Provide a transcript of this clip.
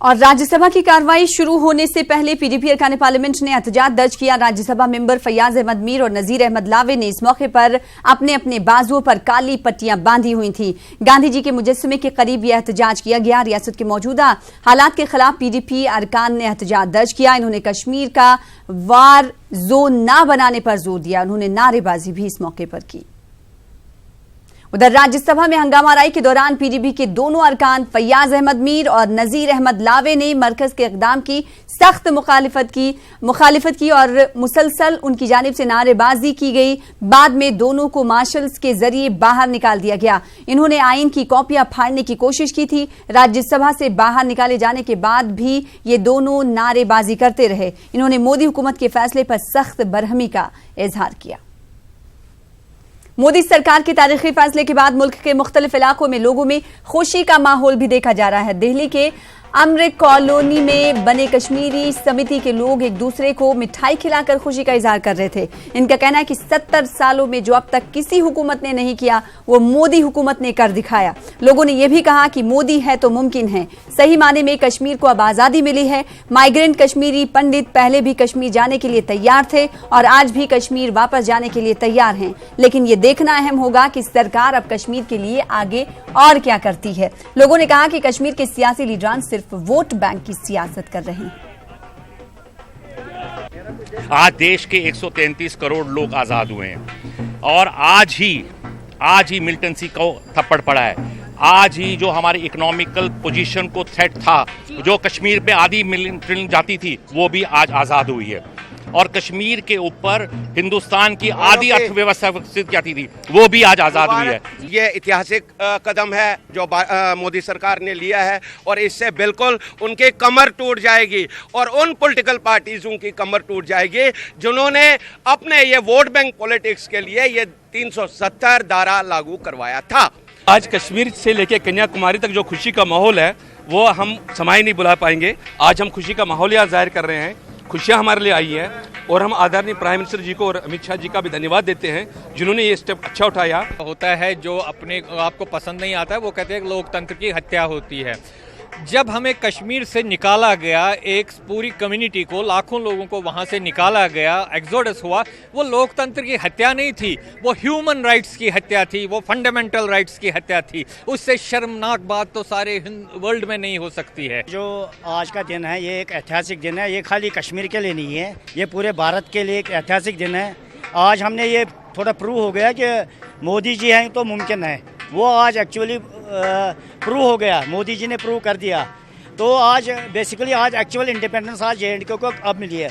और राज्यसभा की कार्रवाई शुरू होने से पहले पीडीपी अरकान पार्लियामेंट ने एहतजाज दर्ज किया। राज्यसभा मेंबर फैयाज अहमद मीर और नजीर अहमद लावे ने इस मौके पर अपने अपने बाजुओं पर काली पट्टियां बांधी हुई थी। गांधी जी के मुजस्समे के करीब यह एहतजाज किया गया। रियासत के मौजूदा हालात के खिलाफ पीडीपी अरकान ने एहतजाज दर्ज किया। इन्होंने कश्मीर का वार जोन न बनाने पर जोर दिया। उन्होंने नारेबाजी भी इस मौके पर की। उधर राज्यसभा में हंगामा आराई के दौरान पीडीपी के दोनों अरकान फैयाज अहमद मीर और नजीर अहमद लावे ने मरकज के इकदाम की सख्त मुखालिफत की और मुसलसल उनकी जानिब से नारेबाजी की गई। बाद में दोनों को मार्शल्स के जरिए बाहर निकाल दिया गया। इन्होंने आईन की कॉपियां फाड़ने की कोशिश की थी। राज्यसभा से बाहर निकाले जाने के बाद भी ये दोनों नारेबाजी करते रहे। इन्होंने मोदी हुकूमत के फैसले पर सख्त बरहमी का इजहार किया। मोदी सरकार के तारीखी फैसले के बाद मुल्क के मुख्तलिफ इलाकों में लोगों में खुशी का माहौल भी देखा जा रहा है। दिल्ली के अमृत कॉलोनी में बने कश्मीरी समिति के लोग एक दूसरे को मिठाई खिलाकर खुशी का इजहार कर रहे थे। इनका कहना है कि 70 सालों में जो अब तक किसी हुकूमत ने नहीं किया वो मोदी हुकूमत ने कर दिखाया। लोगों ने यह भी कहा कि मोदी है तो मुमकिन है। सही माने में कश्मीर को अब आजादी मिली है। माइग्रेंट कश्मीरी पंडित पहले भी कश्मीर जाने के लिए तैयार थे और आज भी कश्मीर वापस जाने के लिए तैयार हैं। लेकिन ये देखना अहम होगा कि सरकार अब कश्मीर के लिए आगे और क्या करती है। लोगों ने कहा कि कश्मीर के सियासी लीडरान सिर्फ वोट बैंक की सियासत कर रहे हैं। आज देश के 133 करोड़ लोग आजाद हुए हैं और आज ही मिलिटेंसी को थप्पड़ पड़ा है। आज ही जो हमारी इकोनॉमिकल पोजीशन को थ्रेट था, जो कश्मीर पे आधी मिलिट्री जाती थी, वो भी आज आजाद हुई है और कश्मीर के ऊपर हिंदुस्तान की आधी अर्थव्यवस्था विकसित की थी, वो भी आज आजाद हुई है। ये ऐतिहासिक कदम है जो मोदी सरकार ने लिया है और इससे बिल्कुल उनके कमर टूट जाएगी और उन पॉलिटिकल पार्टीजों की कमर टूट जाएगी जिन्होंने अपने ये वोट बैंक पॉलिटिक्स के लिए ये 370 धारा लागू करवाया था। आज कश्मीर से लेकर कन्याकुमारी तक जो खुशी का माहौल है वो हम समाई नहीं बुला पाएंगे। आज हम खुशी का माहौल यहाँ जाहिर कर रहे हैं। खुशियाँ हमारे लिए आई हैं और हम आदरणीय प्राइम मिनिस्टर जी को और अमित शाह जी का भी धन्यवाद देते हैं जिन्होंने ये स्टेप अच्छा उठाया। होता है जो अपने आपको पसंद नहीं आता है वो कहते हैं लोकतंत्र की हत्या होती है। जब हमें कश्मीर से निकाला गया, एक पूरी कम्युनिटी को, लाखों लोगों को वहाँ से निकाला गया, एक्सोडस हुआ, वो लोकतंत्र की हत्या नहीं थी, वो ह्यूमन राइट्स की हत्या थी, वो फंडामेंटल राइट्स की हत्या थी। उससे शर्मनाक बात तो सारे वर्ल्ड में नहीं हो सकती है। जो आज का दिन है ये एक ऐतिहासिक दिन है। ये खाली कश्मीर के लिए नहीं है, ये पूरे भारत के लिए एक ऐतिहासिक दिन है। आज हमने ये थोड़ा प्रूव हो गया कि मोदी जी हैं तो मुमकिन है। वो आज एक्चुअली प्रूव हो गया, मोदी जी ने प्रूव कर दिया। तो आज बेसिकली आज एक्चुअल इंडिपेंडेंस आज JNK को अब मिली है।